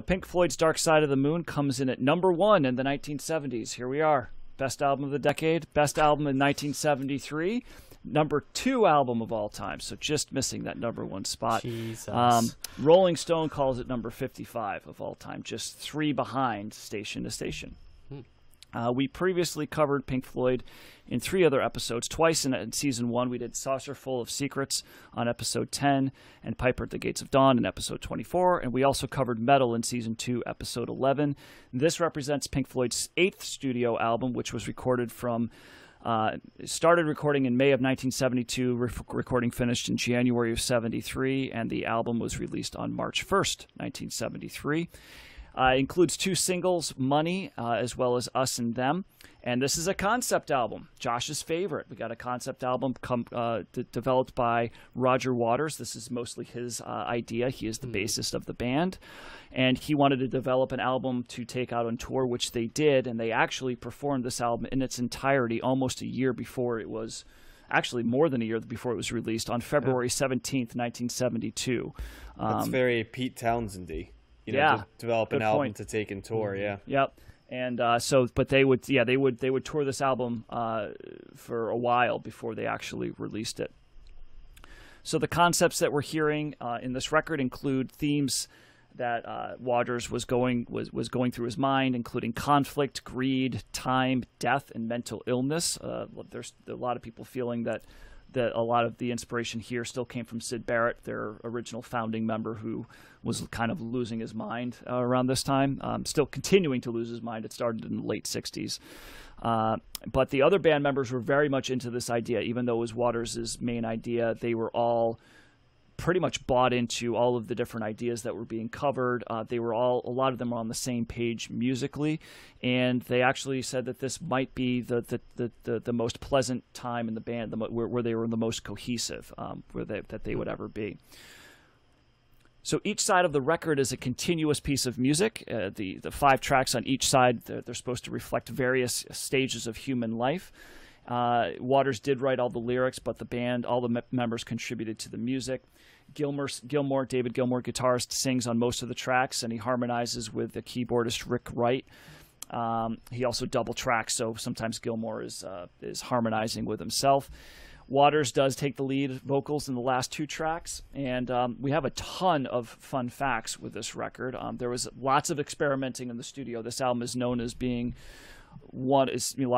Pink Floyd's Dark Side of the Moon comes in at #1 in the 1970s. Here we are. Best album of the decade. Best album in 1973. #2 album of all time. So just missing that #1 spot. Jesus. Rolling Stone calls it number 55 of all time. Just 3 behind Station to Station. We previously covered Pink Floyd in 3 other episodes. Twice in season 1, we did Saucer Full of Secrets on episode 10 and Piper at the Gates of Dawn in episode 24. And we also covered Metal in season 2, episode 11. This represents Pink Floyd's 8th studio album, which was recorded from started recording in May of 1972, recording finished in January of 73, and the album was released on March 1st, 1973. Includes 2 singles, Money, as well as Us and Them. And this is a concept album, Josh's favorite. We got a concept album developed by Roger Waters. This is mostly his idea. He is the bassist of the band. And he wanted to develop an album to take out on tour, which they did. And they actually performed this album in its entirety almost a year before it was, actually more than a year before it was released, on February 17th, 1972. That's very Pete Townsend-y. To develop an album to take in tour, Yep. And but they would tour this album for a while before they actually released it. So the concepts that we're hearing in this record include themes that Waters was going through his mind, including conflict, greed, time, death, and mental illness. There's a lot of people feeling that a lot of the inspiration here still came from Syd Barrett, their original founding member, who was kind of losing his mind around this time, still continuing to lose his mind. It started in the late 60s. But the other band members were very much into this idea. Even though it was Waters' main idea, they were all pretty much bought into all of the different ideas that were being covered. A lot of them were on the same page musically, and they actually said that this might be the most pleasant time in the band, where they were the most cohesive, that they would ever be. So each side of the record is a continuous piece of music. The 5 tracks on each side, they're supposed to reflect various stages of human life. Waters did write all the lyrics, but the band, all the members contributed to the music. David Gilmour, guitarist, sings on most of the tracks, and he harmonizes with the keyboardist Rick Wright. He also double tracks, so sometimes Gilmour is harmonizing with himself. Waters does take the lead vocals in the last 2 tracks, and we have a ton of fun facts with this record. There was lots of experimenting in the studio. This album is known as being a lot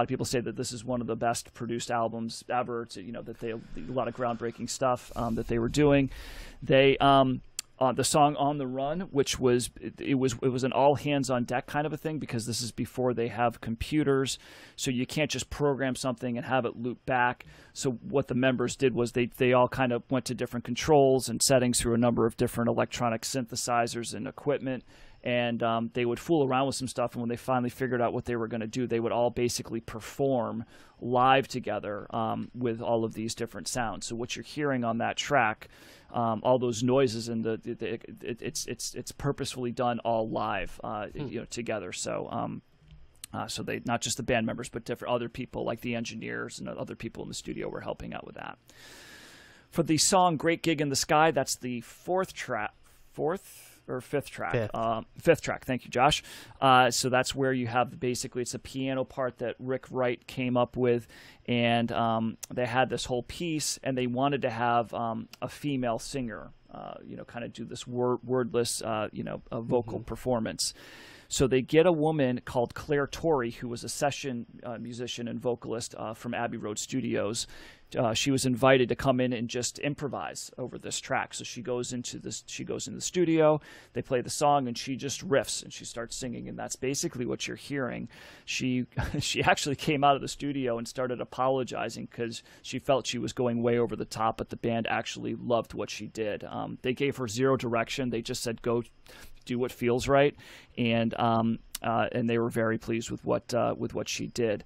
of people say that this is one of the best produced albums ever. A lot of groundbreaking stuff that they were doing. They the song "On the Run," which was an all hands on deck kind of a thing, because this is before they have computers, so you can't just program something and have it loop back. So what the members did was they all kind of went to different controls and settings through a number of different electronic synthesizers and equipment. And they would fool around with some stuff, and when they finally figured out what they were going to do, they would all basically perform live together with all of these different sounds. So what you're hearing on that track, all those noises, and it's purposefully done all live, together. So so they, not just the band members, but different other people like the engineers and other people in the studio were helping out with that. For the song "Great Gig in the Sky," that's the fifth track. Fifth track. Thank you, Josh. So that's where you have basically, it's a piano part that Rick Wright came up with, and they had this whole piece, and they wanted to have a female singer, kind of do this wordless, a vocal performance. So they get a woman called Claire Torrey, who was a session musician and vocalist from Abbey Road Studios. She was invited to come in and just improvise over this track. So she goes into the studio, they play the song, and she just riffs and she starts singing, and that's basically what you're hearing. She actually came out of the studio and started apologizing because she felt she was going way over the top, but the band actually loved what she did. They gave her zero direction. They just said, go do what feels right, and they were very pleased with what she did.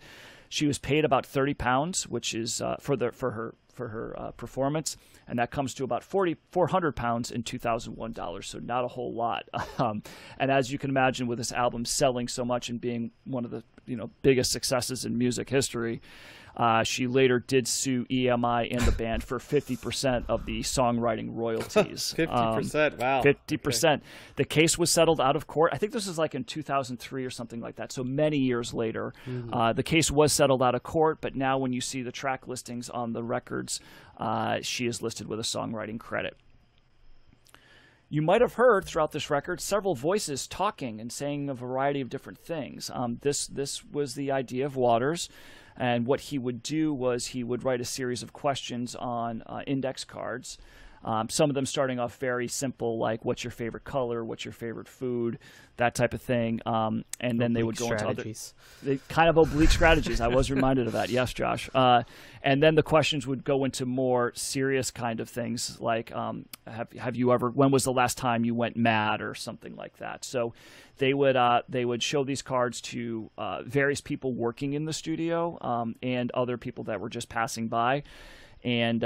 She was paid about £30, which is for her performance, and that comes to about £400 in $2001. So not a whole lot. And as you can imagine, with this album selling so much and being one of the biggest successes in music history, She later did sue EMI and the band for 50% of the songwriting royalties. 50%, wow. 50%. Okay. The case was settled out of court. I think this was like in 2003 or something like that, so many years later. The case was settled out of court, but now when you see the track listings on the records, she is listed with a songwriting credit. You might have heard throughout this record several voices talking and saying a variety of different things. This was the idea of Waters, and what he would do was he would write a series of questions on index cards. Some of them starting off very simple, like what's your favorite color, what's your favorite food, that type of thing. And then they would go into other kind of oblique strategies. I was reminded of that. Yes, Josh. And then the questions would go into more serious kind of things, like have you ever? When was the last time you went mad, or something like that. So they would show these cards to various people working in the studio and other people that were just passing by. And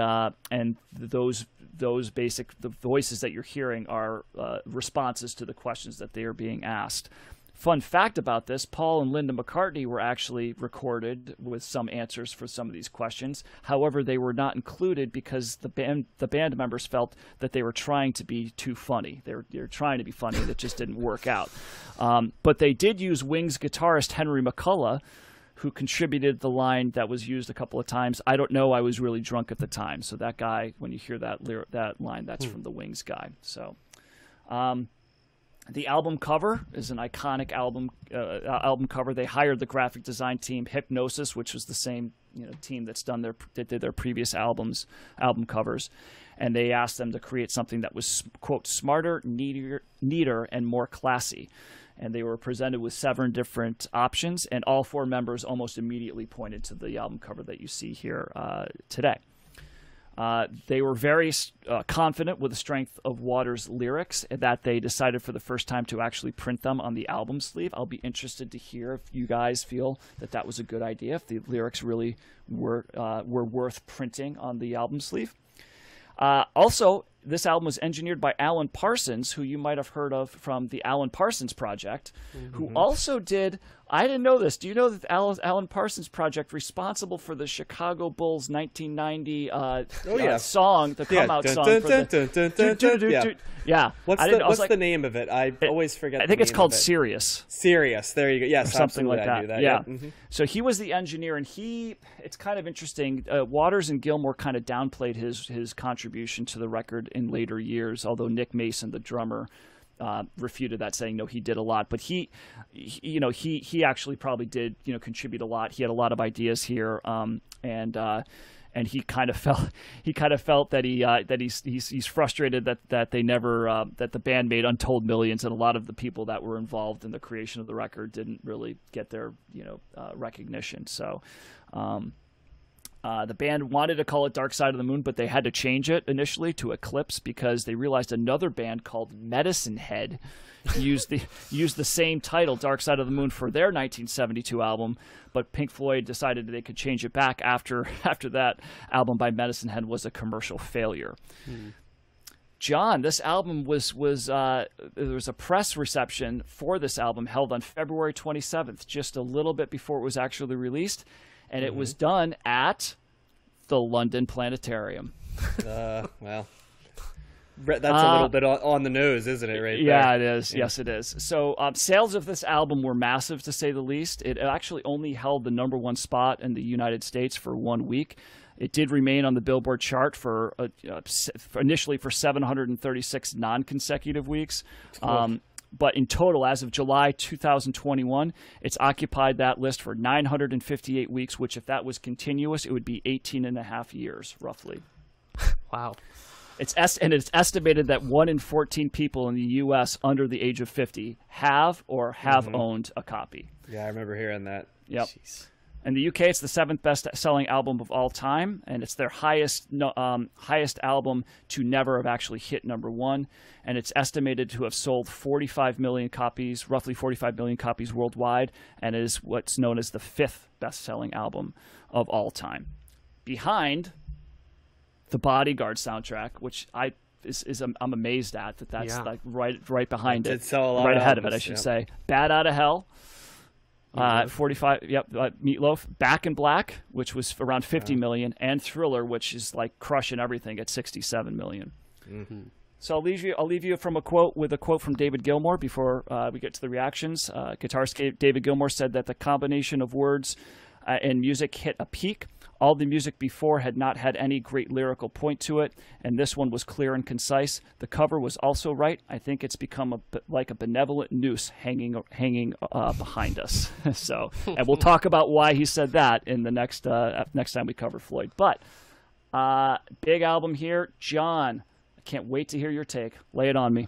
those the voices that you're hearing are responses to the questions that they are being asked. Fun fact about this, Paul and Linda McCartney were actually recorded with some answers for some of these questions. However, they were not included because the band members felt that they were trying to be too funny. They were trying to be funny, and it just didn't work out. But they did use Wings guitarist Henry McCullough, who contributed the line that was used a couple of times. I don't know, I was really drunk at the time. So that guy, when you hear that line, that's from the Wings guy. So the album cover is an iconic album cover. They hired the graphic design team Hypnosis, which was the same team that did their previous album covers. And they asked them to create something that was, quote, smarter, neater, and more classy. And they were presented with 7 different options, and all 4 members almost immediately pointed to the album cover that you see here today. They were very confident with the strength of Waters' lyrics that they decided for the first time to actually print them on the album sleeve. I'll be interested to hear if you guys feel that was a good idea, if the lyrics really were worth printing on the album sleeve. Also, this album was engineered by Alan Parsons, who you might have heard of from the Alan Parsons Project, who also did, I didn't know this, do you know that the Alan Parsons Project responsible for the Chicago Bulls 1990 song, the come-out song? Yeah. What's the name of it? I always forget. I think it's called Sirius. Sirius, there you go. Yes, something like that. I knew that. Yeah. So he was the engineer, and it's kind of interesting. Waters and Gilmour kind of downplayed his contribution to the record in later years, although Nick Mason, the drummer, refuted that, saying no, he did a lot. But he actually probably did contribute a lot. He had a lot of ideas here, and he kind of felt that he's frustrated that they never that the band made untold millions, and a lot of the people that were involved in the creation of the record didn't really get their recognition. So the band wanted to call it Dark Side of the Moon, but they had to change it initially to Eclipse because they realized another band called Medicine Head used the same title, Dark Side of the Moon, for their 1972 album, but Pink Floyd decided they could change it back after that album by Medicine Head was a commercial failure. John, this album there was a press reception for this album held on February 27th, just a little bit before it was actually released, and it was done at the London Planetarium. Well, that's a little bit on the nose, isn't it? Right? Yeah, there? It is. Yeah. Yes, it is. So sales of this album were massive, to say the least. It actually only held the #1 spot in the United States for 1 week. It did remain on the Billboard chart for initially for 736 non-consecutive weeks. But in total, as of July 2021, it's occupied that list for 958 weeks, which if that was continuous, it would be 18 and a half years, roughly. Wow. It's estimated that 1 in 14 people in the U.S. under the age of 50 have owned a copy. Yeah, I remember hearing that. Yep. Jeez. In the UK, it's the 7th best-selling album of all time, and it's their highest album to never have actually hit #1. And it's estimated to have sold 45 million copies, roughly 45 million copies worldwide, and is what's known as the 5th best-selling album of all time, behind the Bodyguard soundtrack, which I'm amazed that's like right behind it, sell a lot right ahead of it, I should say. Bad Out of Hell. 45. Yep. Meatloaf, Back in Black, which was around 50 million, and Thriller, which is like crushing everything at 67 million. Mm-hmm. So I'll leave you with a quote from David Gilmour before we get to the reactions. Guitarist David Gilmour said that the combination of words and music hit a peak. All the music before had not had any great lyrical point to it, and this one was clear and concise. The cover was also right. I think it's become like a benevolent noose hanging behind us. So, and we'll talk about why he said that in the next time we cover Floyd. But big album here, John. I can't wait to hear your take. Lay it on me.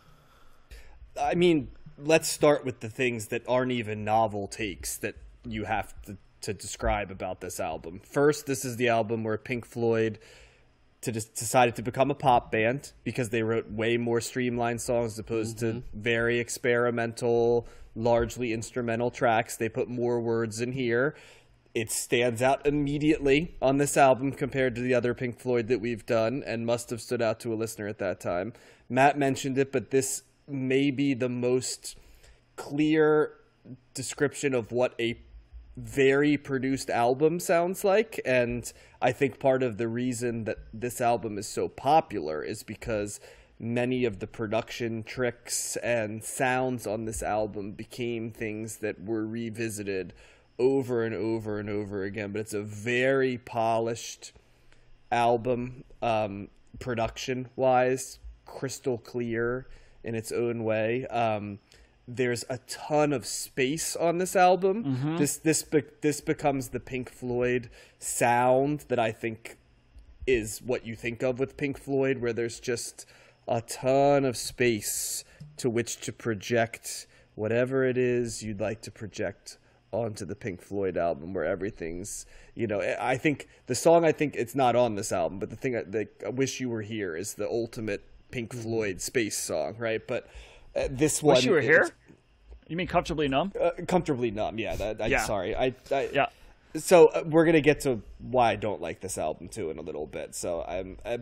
I mean, let's start with the things that aren't even novel takes that you have to describe about this album. First, this is the album where Pink Floyd decided to become a pop band because they wrote way more streamlined songs as opposed to very experimental, largely instrumental tracks. They put more words in here. It stands out immediately on this album compared to the other Pink Floyd that we've done and must have stood out to a listener at that time. Matt mentioned it, but this may be the most clear description of what a very produced album sounds like, and I think part of the reason that this album is so popular is because many of the production tricks and sounds on this album became things that were revisited over and over and over again. But it's a very polished album, production wise, crystal clear in its own way. There's a ton of space on this album. This becomes the Pink Floyd sound that I think is what you think of with Pink Floyd, where there's just a ton of space to which to project whatever it is you'd like to project onto the Pink Floyd album, where everything's, I think the song, it's not on this album, but the thing that I Wish You Were Here is the ultimate Pink Floyd space song, right? But this one, Wish You Were Here? You mean Comfortably Numb? Comfortably Numb, yeah. Sorry. Yeah. So we're going to get to why I don't like this album, too, in a little bit. So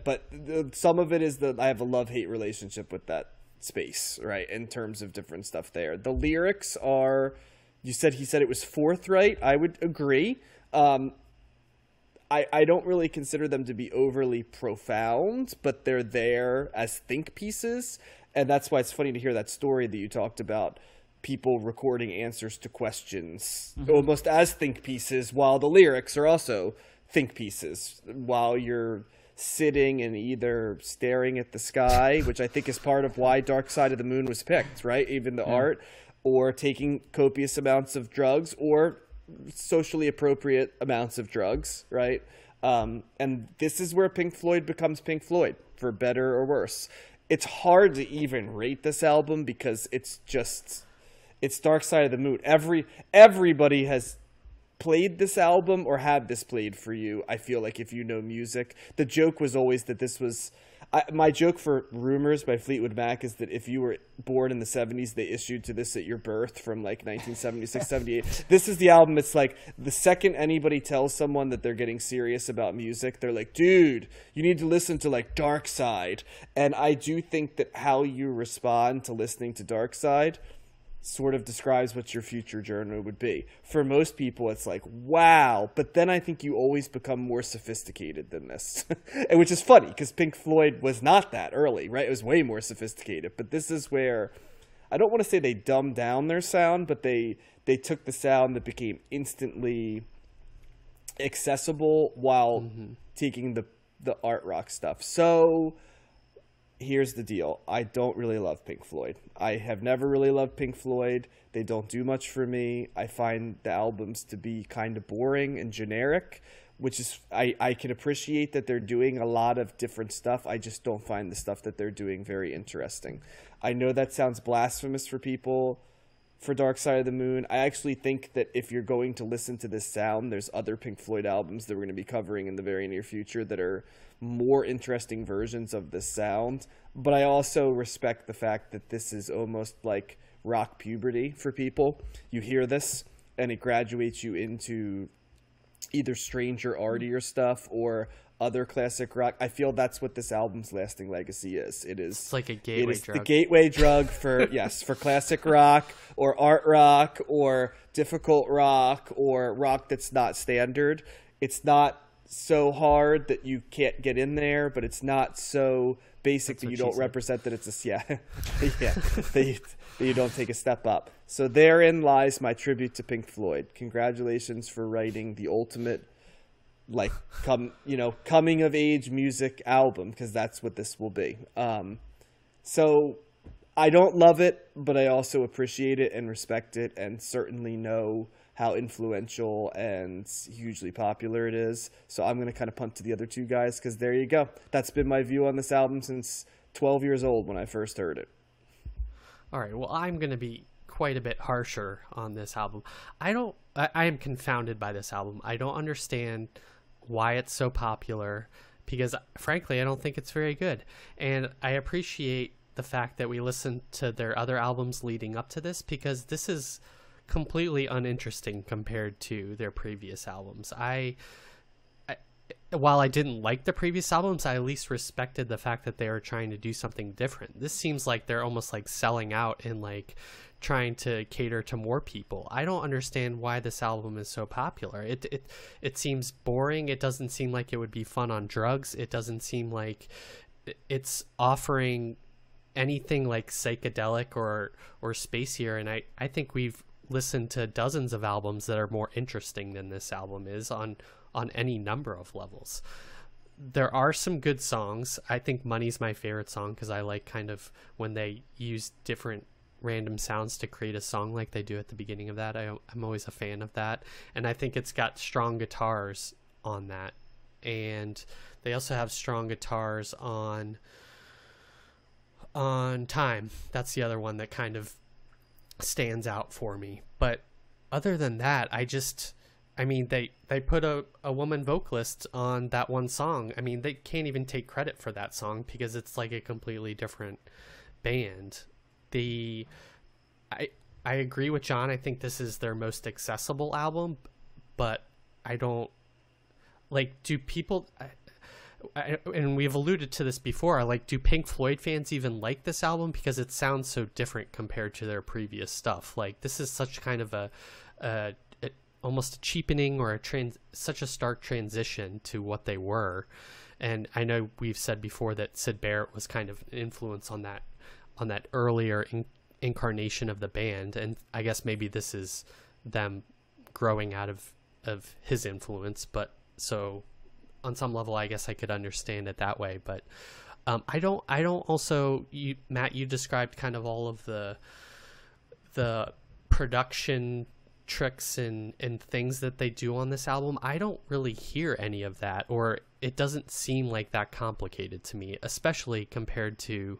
but some of it is that I have a love-hate relationship with that space, right, in terms of different stuff there. The lyrics are, he said it was forthright. I would agree. I don't really consider them to be overly profound, but they're there as think pieces. And that's why it's funny to hear that story that you talked about, people recording answers to questions almost as think pieces, while the lyrics are also think pieces, while you're sitting and either staring at the sky, which I think is part of why Dark Side of the Moon was picked, right? Even the art, or taking copious amounts of drugs, or socially appropriate amounts of drugs, right? And this is where Pink Floyd becomes Pink Floyd, for better or worse. It's hard to even rate this album because it's Dark Side of the Moon. Everybody has played this album or had this played for you, I feel like, if you know music. The joke was always that this was... my joke for Rumors by Fleetwood Mac is that if you were born in the 70s, they issued to this at your birth from like 1976, 78. This is the album. It's like the second anybody tells someone that they're getting serious about music, they're like, dude, you need to listen to like Dark Side. And I do think that how you respond to listening to Dark Side sort of describes what your future journey would be. For most people, it's like, wow. But then I think you always become more sophisticated than this, and which is funny because Pink Floyd was not that early, right? It was way more sophisticated. But this is where, I don't want to say they dumbed down their sound, but they took the sound that became instantly accessible while taking the art rock stuff. So here's the deal. I don't really love Pink Floyd. I have never really loved Pink Floyd. They don't do much for me. I find the albums to be kind of boring and generic, which is, I can appreciate that they're doing a lot of different stuff. I just don't find the stuff that they're doing very interesting. I know that sounds blasphemous for people for Dark Side of the Moon. I actually think that if you're going to listen to this sound, there's other Pink Floyd albums that we're going to be covering in the very near future that are more interesting versions of this sound. But I also respect the fact that this is almost like rock puberty for people. You hear this and it graduates you into either stranger, artier stuff or other classic rock. I feel that's what this album's lasting legacy is. It's like a gateway drug. The gateway drug for yes, for classic rock or art rock or difficult rock or rock that's not standard. It's not so hard that you can't get in there, but it's not so basic that you don't represent that it's a that you don't take a step up. So therein lies my tribute to Pink Floyd. Congratulations for writing the ultimate coming of age music album, because that's what this will be. So I don't love it, but I also appreciate it and respect it, and certainly know how influential and hugely popular it is. So I'm going to kind of punt to the other two guys, because there you go. That's been my view on this album since 12 years old when I first heard it. All right, well, I'm going to be quite a bit harsher on this album. I am confounded by this album. I don't understand why it's so popular, because frankly I don't think it's very good, and I appreciate the fact that we listened to their other albums leading up to this, because this is completely uninteresting compared to their previous albums. While I didn't like the previous albums, I at least respected the fact that they were trying to do something different. This seems like they're almost like selling out and like trying to cater to more people. I don't understand why this album is so popular. It seems boring. It doesn't seem like it would be fun on drugs. It doesn't seem like it's offering anything like psychedelic or spacier. And I think we've listened to dozens of albums that are more interesting than this album is on any number of levels. There are some good songs. I think Money's my favorite song, because I like kind of when they use different random sounds to create a song like they do at the beginning of that. I'm always a fan of that. And I think it's got strong guitars on that. And they also have strong guitars on Time. That's the other one that kind of stands out for me. But other than that, they put a woman vocalist on that one song. I mean, they can't even take credit for that song because it's like a completely different band. I agree with John. I think this is their most accessible album, but I don't like, do people, and we've alluded to this before, like, do Pink Floyd fans even like this album? Because it sounds so different compared to their previous stuff. Like, this is such kind of almost a cheapening or such a stark transition to what they were. And I know we've said before that Syd Barrett was kind of an influence on that earlier incarnation of the band, and I guess maybe this is them growing out of his influence. But so on some level, I guess I could understand it that way. But I don't also, Matt, you described kind of all of the production tricks and things that they do on this album. I don't really hear any of that, or it doesn't seem like that complicated to me, especially compared to,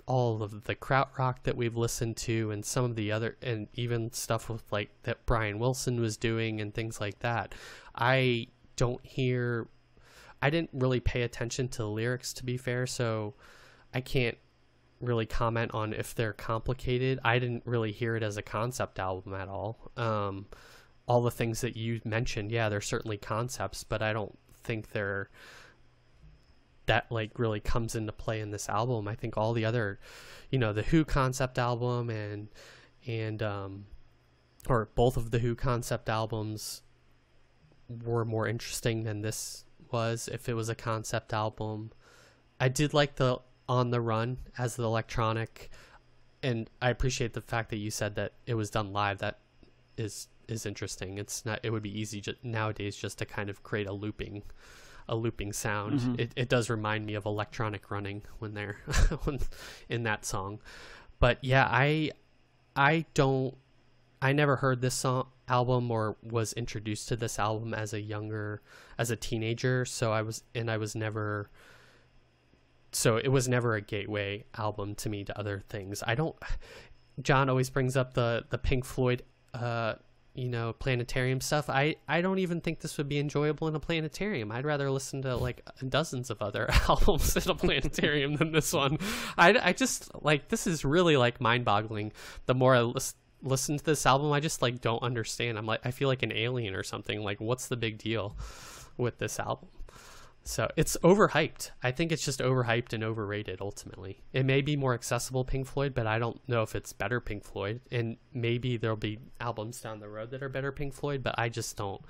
all of the krautrock that we've listened to, and some of the other, and even stuff with like that Brian Wilson was doing and things like that. I didn't really pay attention to the lyrics, to be fair, so I can't really comment on if they're complicated. I didn't really hear it as a concept album at all. All the things that you mentioned, yeah, they're certainly concepts, but I don't think that like really comes into play in this album. I think all the other, the Who concept album and or both of the Who concept albums were more interesting than this was, if it was a concept album. I did like the On the Run as the electronic, and I appreciate the fact that you said that it was done live. That is interesting. It would be easy nowadays just to kind of create a looping sound. Mm-hmm. It does remind me of Electronic Running when they're in that song. But yeah, I never heard this album or was introduced to this album as a teenager, so it was never a gateway album to me to other things. John always brings up the Pink Floyd planetarium stuff. I don't even think this would be enjoyable in a planetarium. I'd rather listen to like dozens of other albums in a planetarium than this one. I just like, this is really like mind-boggling. The more I listen to this album, I just like don't understand. I feel like an alien or something. Like, what's the big deal? with this album. So it's overhyped. I think it's just overhyped and overrated ultimately. It may be more accessible Pink Floyd, but I don't know if it's better Pink Floyd. And maybe there'll be albums down the road that are better Pink Floyd, but I just don't.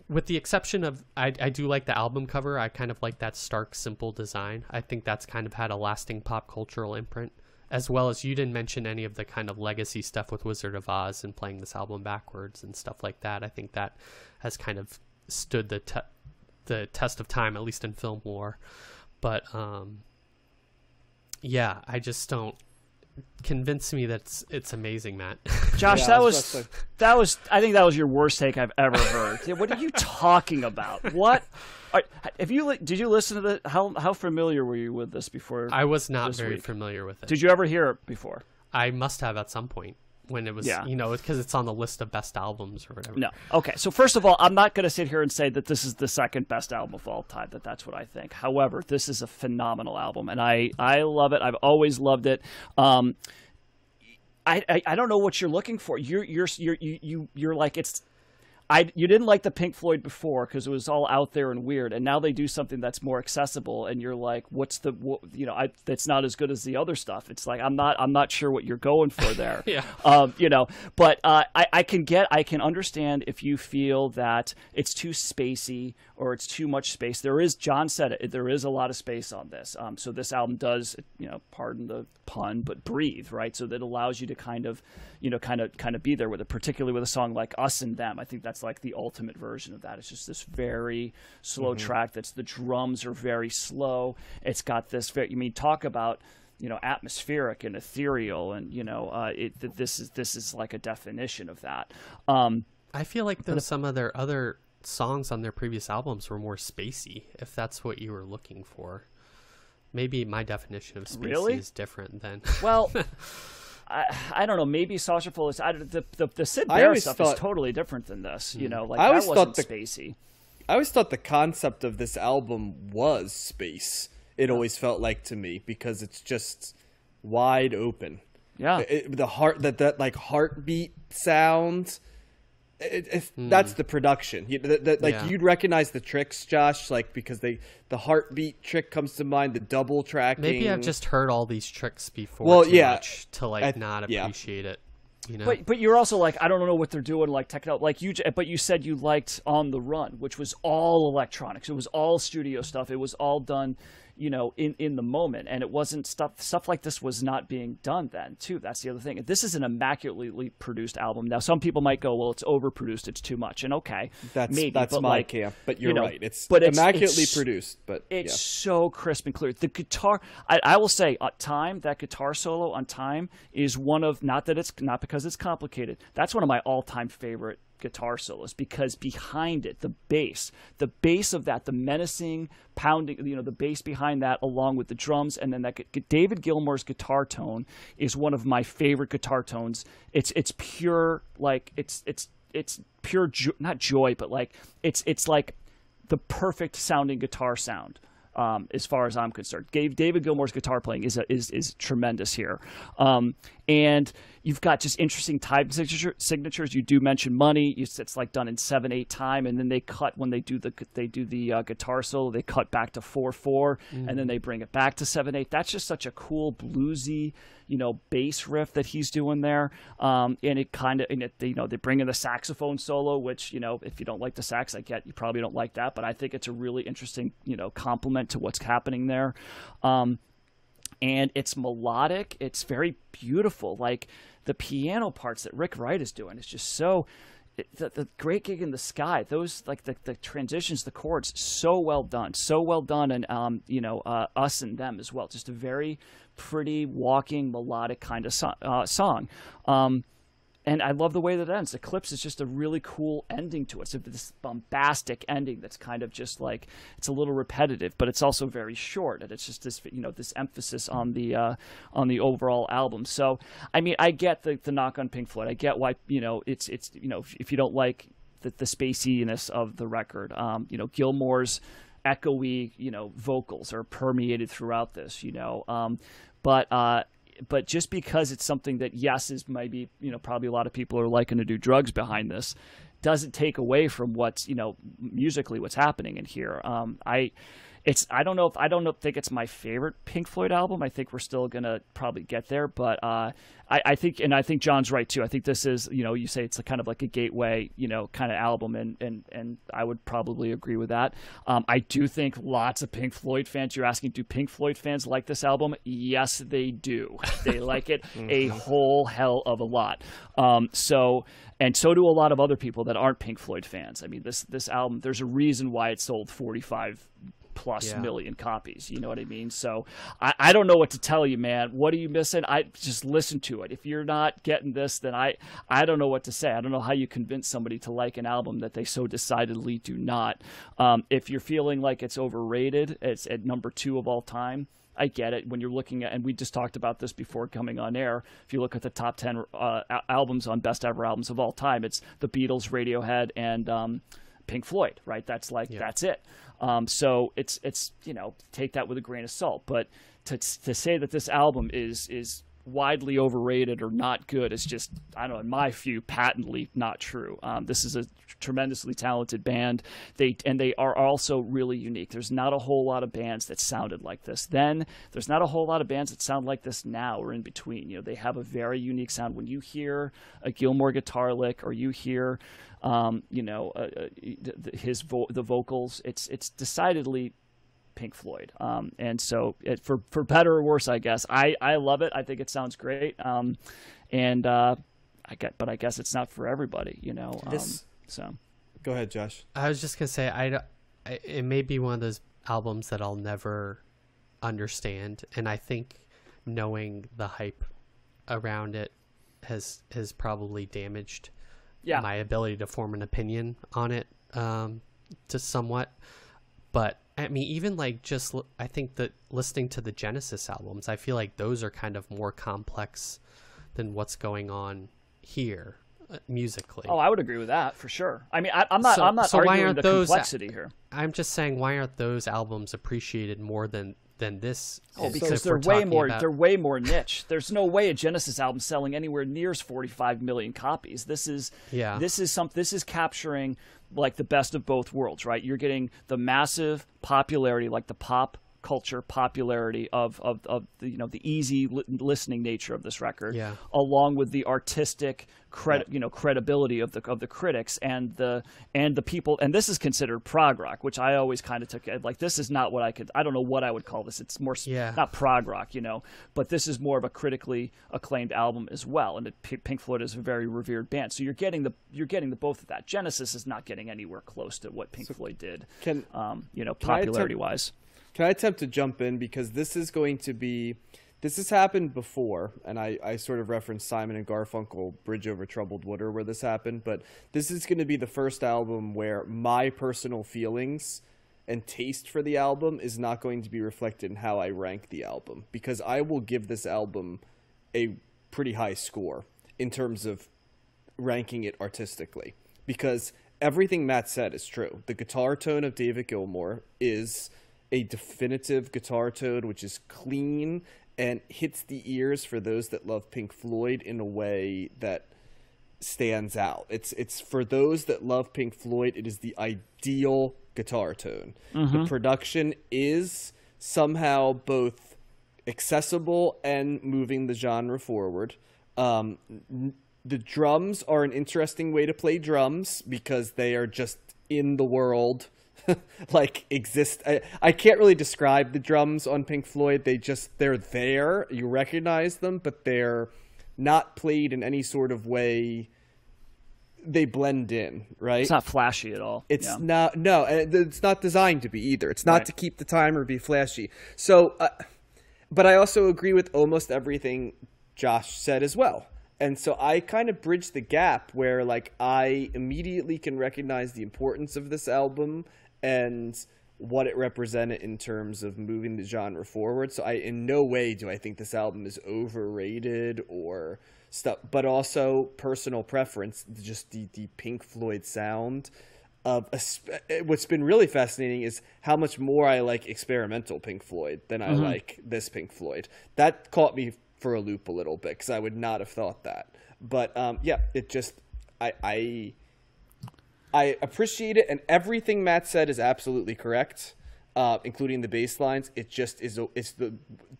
With the exception of, I do like the album cover. I kind of like that stark, simple design. I think that's kind of had a lasting pop cultural imprint. As well as, you didn't mention any of the kind of legacy stuff with Wizard of Oz and playing this album backwards and stuff like that. I think that has kind of stood the test of time, at least in film lore. But yeah, I just don't. Convince me that it's amazing, Matt. Josh, that was I think that was your worst take I've ever heard. What are you talking about? What did you listen to the how familiar were you with this before? I was not very familiar with it. Did you ever hear it before? I must have at some point when it was, because it's on the list of best albums or whatever. No. Okay. So first of all, I'm not going to sit here and say that this is the second best album of all time, that's what I think. However, this is a phenomenal album, and I love it. I've always loved it. I don't know what you're looking for. You're like, it's. You didn't like the Pink Floyd before because it was all out there and weird, and now they do something that's more accessible, and you're like, that's not as good as the other stuff. It's like I'm not sure what you're going for there. Yeah. But I can understand if you feel that it's too spacey or it's too much space. John said it, there is a lot of space on this. So this album does, pardon the pun, but breathe, right? So that allows you to kind of be there with it, particularly with a song like Us and Them. I think that's like the ultimate version of that. It's just this very slow track. The drums are very slow. It's got this talk about, atmospheric and ethereal, and this is like a definition of that. I feel like some of their other songs on their previous albums were more spacey, if that's what you were looking for. Maybe my definition of spacey is different than well. I don't know. Maybe Saucerful is the Sid Barrett stuff is totally different than this. I always that wasn't spacey. I always thought the concept of this album was space. It always felt like to me, because it's just wide open. Yeah, that like heartbeat sound. That's the production. You'd recognize the tricks, Josh, like, because the heartbeat trick comes to mind, the double tracking. Maybe I've just heard all these tricks before much to not appreciate it. But you're also like, I don't know what they're doing, like techno, like but you said you liked On the Run, which was all electronics. It was all studio stuff. It was all done, in the moment, and it wasn't stuff like this was not being done then too. That's the other thing. This is an immaculately produced album. Now some people might go, well, it's overproduced, it's too much, and okay, that's my camp. But you're right. It's immaculately produced, but it's so crisp and clear. The guitar, I will say, Time, that guitar solo on Time is one of, not because it's complicated. That's one of my all-time favorite guitar solos, because behind it, the bass of that, the menacing pounding, the bass behind that, along with the drums, and then that David Gilmour's guitar tone is one of my favorite guitar tones. It's pure, like it's pure not joy, but like it's like the perfect sounding guitar sound. As far as I'm concerned, David Gilmour's guitar playing is tremendous here, and you've got just interesting time signatures. You do mention Money. It's like done in 7/8 time, and then they cut when they do the guitar solo. They cut back to 4/4, and then they bring it back to 7/8. That's just such a cool bluesy, bass riff that he's doing there. And it kind of, they bring in the saxophone solo, which, if you don't like the sax, I get you probably don't like that, but I think it's a really interesting, complement to what's happening there. And it's melodic. It's very beautiful. Like the piano parts that Rick Wright is doing is just so. The Great Gig in the Sky, those, like the transitions, the chords, so well done, and Us and Them as well. Just a very pretty, walking, melodic kind of song. And I love the way that it ends. Eclipse is just a really cool ending to it. So this bombastic ending that's kind of just like, it's a little repetitive, but it's also very short. And it's just this, this emphasis on the overall album. So, I mean, I get the knock on Pink Floyd. I get why, it's if you don't like the spaciness of the record, Gilmour's echoey, vocals are permeated throughout this, but just because it's something that, yes, is maybe, probably a lot of people are liking to do drugs behind this, doesn't take away from what's, musically what's happening in here. I don't know think it's my favorite Pink Floyd album. I think we're still gonna probably get there, but I think John's right too. I think this is, you say it's kind of like a gateway, kind of album, and I would probably agree with that. I do think lots of Pink Floyd fans. You're asking, do Pink Floyd fans like this album? Yes, they do. They like it a whole hell of a lot. So do a lot of other people that aren't Pink Floyd fans. I mean, this album, there's a reason why it sold 45 plus million copies. You know what I mean? So I don't know what to tell you, man. What are you missing? I just listen to it. If you're not getting this, then I don't know what to say. I don't know how you convince somebody to like an album that they so decidedly do not. If you're feeling like it's overrated, it's at number 2 of all time. I get it. When you're looking at, and we just talked about this before coming on air, if you look at the top 10 albums on best ever albums of all time, it's the Beatles, Radiohead, and Pink Floyd, right? That's it. So it's take that with a grain of salt. But to say that this album is widely overrated or not good is just, I don't know, in my view, patently not true. This is a tremendously talented band. They are also really unique. There's not a whole lot of bands that sounded like this then. There's not a whole lot of bands that sound like this now or in between. They have a very unique sound. When you hear a Gilmour guitar lick, or you hear the vocals, it's decidedly Pink Floyd. And so for better or worse, I guess, I love it. I think it sounds great. But I guess it's not for everybody, so go ahead, Josh. I was just gonna say, it may be one of those albums that I'll never understand, and I think knowing the hype around it has probably damaged my ability to form an opinion on it, to somewhat. But I mean, even like I think that listening to the Genesis albums, I feel like those are kind of more complex than what's going on here musically. Oh, I would agree with that for sure. I mean, I'm not arguing the complexity here. I'm just saying, why aren't those albums appreciated more than this? Oh, because they're way more niche. There's no way a Genesis album selling anywhere near 45 million copies. This is capturing like the best of both worlds, right? You're getting the massive popularity, like the pop culture popularity of the easy listening nature of this record, along with the artistic credibility of the critics and the people. And this is considered prog rock, which I always kind of took like, this is not what I don't know what I would call this. It's more not prog rock, but this is more of a critically acclaimed album as well. And Pink Floyd is a very revered band, so you're getting the both of that. Genesis is not getting anywhere close to what Pink Floyd did, popularity wise. Can I attempt to jump in, because this has happened before, and I sort of referenced Simon and Garfunkel, Bridge Over Troubled Water, where this happened, but this is going to be the first album where my personal feelings and taste for the album is not going to be reflected in how I rank the album, because I will give this album a pretty high score in terms of ranking it artistically, because everything Matt said is true. The guitar tone of David Gilmour is a definitive guitar tone, which is clean and hits the ears for those that love Pink Floyd in a way that stands out. It's for those that love Pink Floyd, it is the ideal guitar tone. The production is somehow both accessible and moving the genre forward. The drums are an interesting way to play drums, because they are just in the world. Like exist. I can't really describe the drums on Pink Floyd. They're there. You recognize them, but they're not played in any sort of way. They blend in, right? It's not flashy at all. It's not. No, it's not designed to be either. It's not to keep the time or be flashy. So, but I also agree with almost everything Josh said as well. And so I kind of bridge the gap where, like, I immediately can recognize the importance of this album and what it represented in terms of moving the genre forward. So in no way do I think this album is overrated or stuff, but also personal preference, just the Pink Floyd sound. What's been really fascinating is how much more I like experimental Pink Floyd than I like this Pink Floyd. That caught me for a loop a little bit, because I would not have thought that. But it just I appreciate it, and everything Matt said is absolutely correct, including the bass lines. It just is. It's the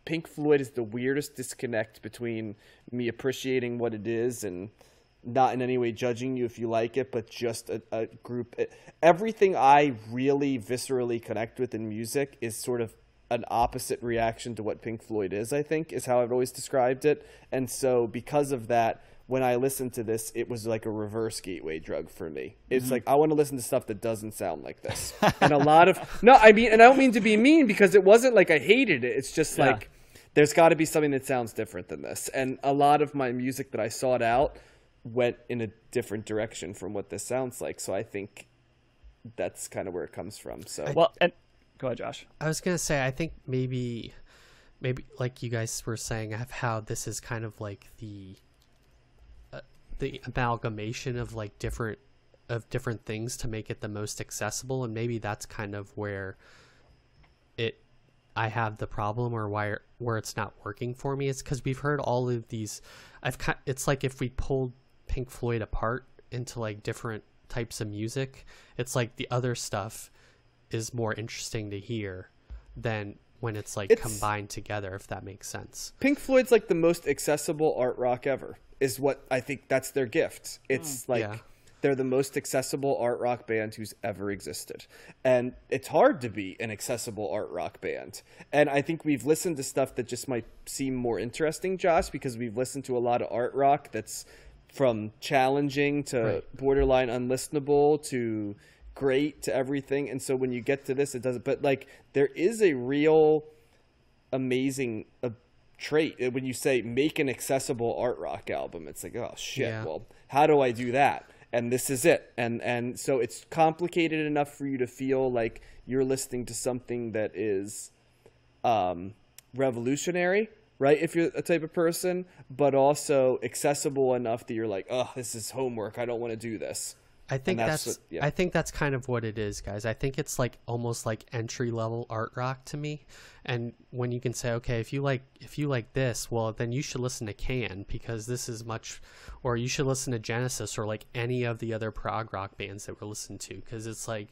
Pink Floyd is the weirdest disconnect between me appreciating what it is and not in any way judging you if you like it, but just a group. Everything I really viscerally connect with in music is sort of an opposite reaction to what Pink Floyd is, I think, is how I've always described it. And so because of that, when I listened to this, it was like a reverse gateway drug for me. It's like, I want to listen to stuff that doesn't sound like this. And a lot of, no, I mean, and I don't mean to be mean, because it wasn't like I hated it. It's just like, there's got to be something that sounds different than this. And a lot of my music that I sought out went in a different direction from what this sounds like. So I think that's kind of where it comes from. So, well, and go ahead, Josh. I was going to say, I think maybe like you guys were saying, of how this is kind of like the amalgamation of like different things to make it the most accessible, and maybe that's kind of where I have the problem, or where it's not working for me. It's because we've heard all of these. It's like if we pulled Pink Floyd apart into like different types of music, it's like the other stuff is more interesting to hear than when it's combined together, if that makes sense. Pink Floyd's like the most accessible art rock ever, is what I think. That's their gift. It's they're the most accessible art rock band who's ever existed. And it's hard to be an accessible art rock band. And I think we've listened to stuff that just might seem more interesting, Josh, because we've listened to a lot of art rock that's from challenging to borderline unlistenable to great to everything. And so when you get to this, it doesn't. But like, there is a real amazing trait when you say make an accessible art rock album. It's like, oh shit, well, how do I do that? And this is it. And so it's complicated enough for you to feel like you're listening to something that is revolutionary, right, if you're a type of person, but also accessible enough that you're like, oh, this is homework, I don't want to do this. I think I think that's kind of what it is, guys. I think it's like almost like entry level art rock to me. And when you can say, okay, if you like this, well, then you should listen to Can, because this is much, or you should listen to Genesis, or like any of the other prog rock bands that we're listening to, because it's like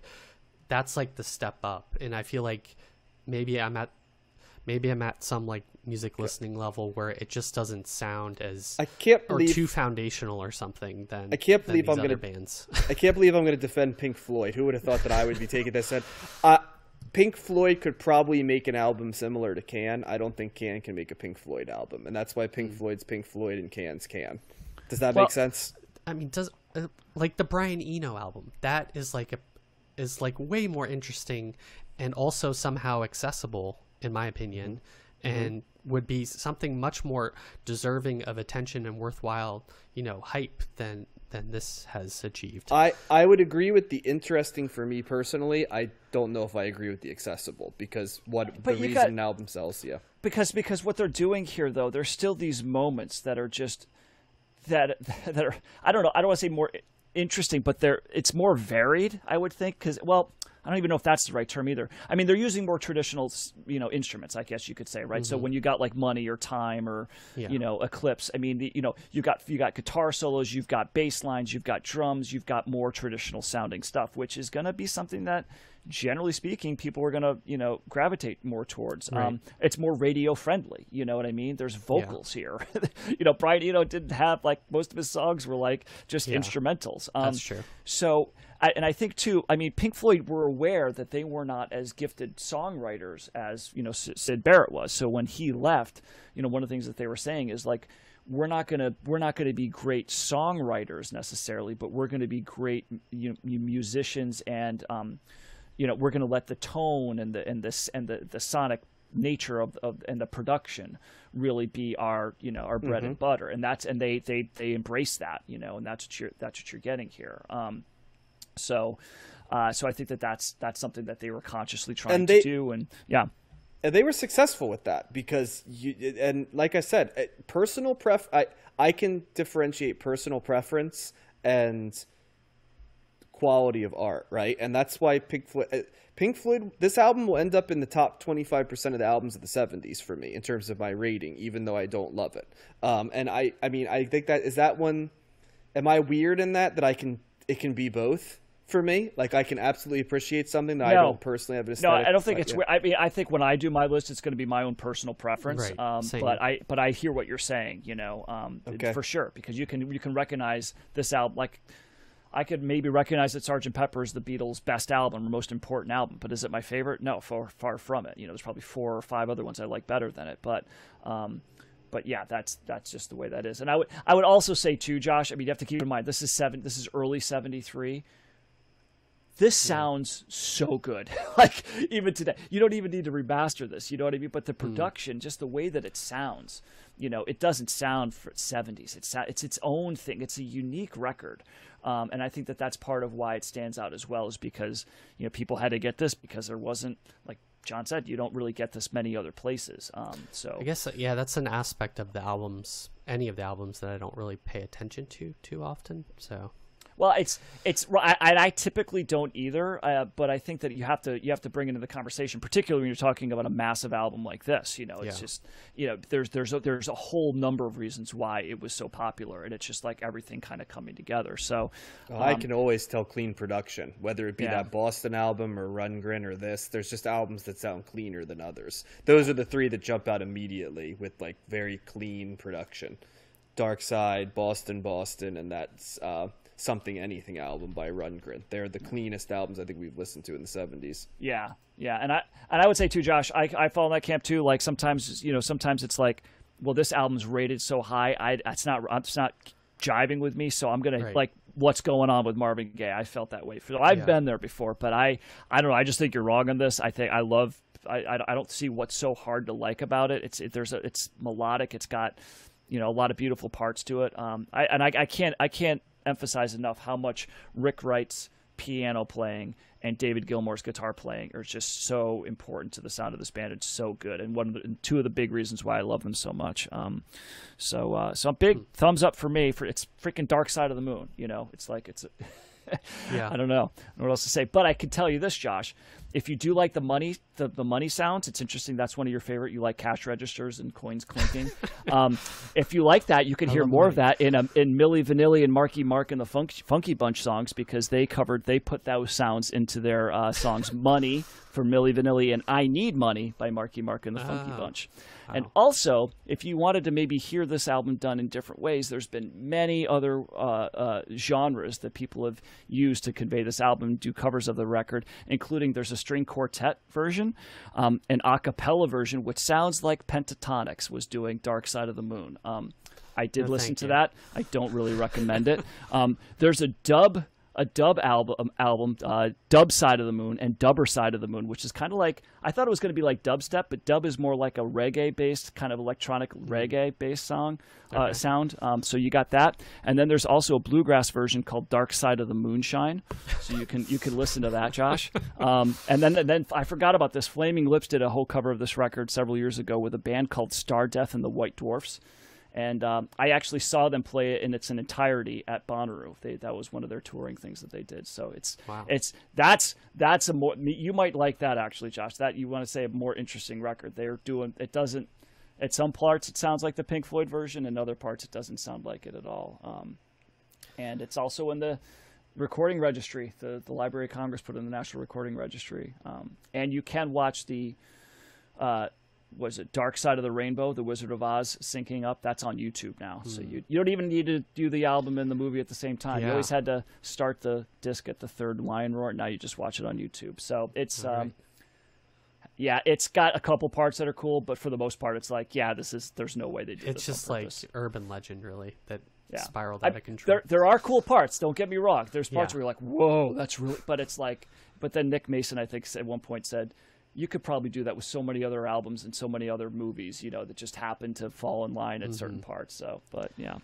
that's like the step up. And I feel like maybe I'm at some like music listening level where it just doesn't sound as too foundational or something than I can't believe I'm gonna bands. I can't believe I'm gonna defend Pink Floyd. Who would have thought that I would be taking this head? Pink Floyd could probably make an album similar to Can. I don't think Can can make a Pink Floyd album, and that's why Pink Floyd's Pink Floyd and Can's Can. Does that make sense? I mean, does like the Brian Eno album, that is like way more interesting and also somehow accessible, in my opinion, and would be something much more deserving of attention and worthwhile, hype than this has achieved. I would agree with the interesting for me personally. I don't know if I agree with the accessible, because an album sells, Because what they're doing here, though, there's still these moments that are just that are, I don't know, I don't want to say more interesting, but it's more varied, I would think, because, well, I don't even know if that's the right term either. I mean, they're using more traditional, instruments, I guess you could say, right? So when you got like Money or Time or, Eclipse, I mean, you got guitar solos, you've got bass lines, you've got drums, you've got more traditional sounding stuff, which is going to be something that, generally speaking, people are going to, gravitate more towards. Right. It's more radio friendly. You know what I mean? There's vocals here. Brian Eno didn't have, like, most of his songs were like just instrumentals. That's true. So, and I think too, I mean, Pink Floyd were aware that they were not as gifted songwriters as, Syd Barrett was. So when he left, one of the things that they were saying is like, we're not gonna be great songwriters necessarily, but we're gonna be great musicians, and we're gonna let the tone and the sonic nature of and the production really be our bread and butter, and they embrace that, and that's what you're getting here. So I think that's something that they were consciously trying to do, and they were successful with that, because and like I said, I can differentiate personal preference and quality of art, right? And that's why Pink Floyd, this album will end up in the top 25% of the albums of the 70s for me in terms of my rating, even though I don't love it. And I mean, I think that is that one. Am I weird in that it can be both for me. Like, I can absolutely appreciate something that I don't personally have an No, aesthetic. I don't think it's weird. I mean, I think when I do my list, it's going to be my own personal preference. Right. Same. But I hear what you're saying, you know, for sure, because you can recognize this album. Like, I could maybe recognize that Sgt. Pepper is the Beatles' best album or most important album, but is it my favorite? No, far from it. You know, there's probably 4 or 5 other ones I like better than it, but yeah, that's just the way that is. And I would also say too, Josh, I mean, you have to keep in mind this is early '73. This sounds so good. Like, even today, you don't even need to remaster this. You know what I mean? But the production, just the way that it sounds, you know, it doesn't sound for 70s. It's its own thing. It's a unique record. And I think that that's part of why it stands out as well, is because, you know, people had to get this because there wasn't, like John said, you don't really get this many other places. So I guess, yeah, that's an aspect of the albums, any of the albums, that I don't really pay attention to too often. So. Well, I typically don't either, but I think that you have to bring into the conversation, particularly when you're talking about a massive album like this. You know, it's just, you know, there's a whole number of reasons why it was so popular, and it's just like everything kind of coming together. So I can always tell clean production, whether it be that Boston album or Rundgren or this. There's just albums that sound cleaner than others. Those are the 3 that jump out immediately with like very clean production. Dark Side, Boston, and that's Something Anything album by Rundgren. They're the cleanest albums I think we've listened to in the 70s. Yeah, and I would say too, Josh, I fall in that camp too. Like sometimes it's like, well, this album's rated so high, it's not jiving with me, so I'm gonna like what's going on with Marvin Gaye. I felt that way. I've been there before, but I don't know. I just think you're wrong on this. I don't see what's so hard to like about it. It's melodic. It's got, you know, a lot of beautiful parts to it. I can't emphasize enough how much Rick Wright's piano playing and David Gilmour's guitar playing are just so important to the sound of this band. It's so good, and 2 of the big reasons why I love them so much. So a big thumbs up for me. For it's freaking Dark Side of the Moon. You know, it's like I don't know what else to say, but I can tell you this, Josh. If you do like the money sounds, it's interesting. That's one of your favorite. You like cash registers and coins clinking. If you like that, you can hear more of that in Milli Vanilli and Marky Mark and the Funky Bunch songs, because they put those sounds into their songs. Money for Milli Vanilli and I Need Money by Marky Mark and the Funky Bunch. Wow. And also, if you wanted to maybe hear this album done in different ways, there's been many other genres that people have used to convey this album, do covers of the record, including there's a string quartet version, an a cappella version, which sounds like Pentatonix was doing Dark Side of the Moon. I did listen to that. I don't really recommend it. There's a dub album, Dub Side of the Moon and Dubber Side of the Moon, which is kind of like, I thought it was going to be like dubstep, but dub is more like a reggae-based, kind of electronic reggae-based sound. So you got that. And then there's also a bluegrass version called Dark Side of the Moonshine. So you can listen to that, Josh. And then I forgot about this. Flaming Lips did a whole cover of this record several years ago with a band called Star Death and the White Dwarfs. And I actually saw them play it in its entirety at Bonnaroo. That was one of their touring things that they did. So that's a more, you might like that actually, Josh. That you want to say a more interesting record. They're doing, it doesn't, at some parts it sounds like the Pink Floyd version, and other parts it doesn't sound like it at all. And it's also in the recording registry. The Library of Congress put it in the National Recording Registry. And you can watch the was it Dark Side of the Rainbow, The Wizard of Oz syncing up? That's on YouTube now. So you don't even need to do the album and the movie at the same time. You always had to start the disc at the third lion roar. Now you just watch it on YouTube. So it's it's got a couple parts that are cool, but for the most part it's like, there's no way they did this. It's just like urban legend really that spiraled out of control. There are cool parts, don't get me wrong. There's parts where you're like, whoa, that's really, but it's like, but then Nick Mason I think at one point said, you could probably do that with so many other albums and so many other movies, you know, that just happen to fall in line at certain parts. So, but yeah.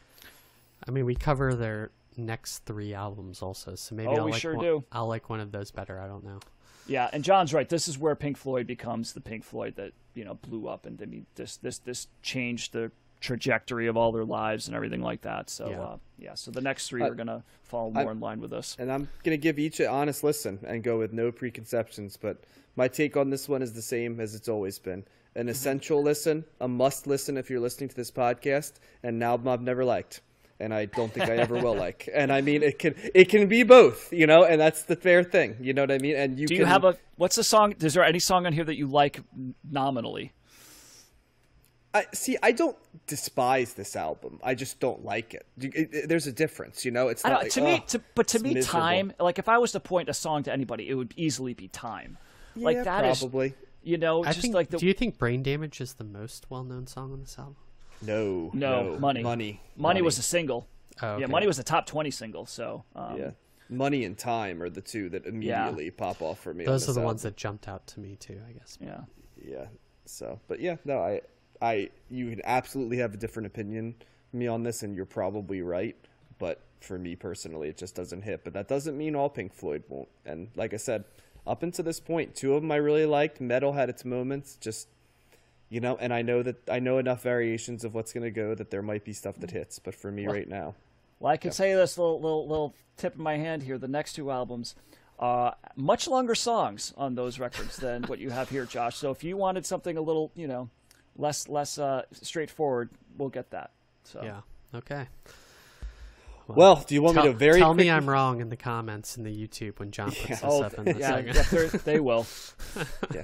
I mean, we cover their next 3 albums also, so maybe I'll like one of those better. I don't know. Yeah, and John's right. This is where Pink Floyd becomes the Pink Floyd that, you know, blew up, and I mean, this changed the trajectory of all their lives and everything like that. So so the next 3 are gonna fall more in line with us. And I'm gonna give each an honest listen and go with no preconceptions, but my take on this one is the same as it's always been. An essential listen, a must listen if you're listening to this podcast, and an album I've never liked. and I don't think I ever will like. And I mean, it can be both, you know, and that's the fair thing. You know what I mean? And do you have what's the song? Is there any song on here that you like nominally? I don't despise this album. I just don't like it. There's a difference, you know. It's not to me, Time. Like if I was to point a song to anybody, it would easily be Time. Yeah, like that probably. Is, you know, do you think Brain Damage is the most well-known song on this album? No, Money was a single. Oh, okay. Yeah, Money was a top 20 single. So yeah, Money and Time are the two that immediately pop off for me. Those are the ones that jumped out to me too, I guess. Yeah. So, but yeah, no, you can absolutely have a different opinion than me on this, and you're probably right. But for me personally, it just doesn't hit. But that doesn't mean all Pink Floyd won't. And like I said, up until this point, two of them I really liked. Metal had its moments, just, you know, and I know enough variations of what's going to go that there might be stuff that hits. But for me right now. Well, I can say this little tip in my hand here. The next two albums, much longer songs on those records than what you have here, Josh. So if you wanted something a little, you know, less straightforward, we'll get that. So yeah, okay. Well, do you want me to tell me I'm wrong in the comments in the YouTube when John puts this up in the segment? They will. Yeah.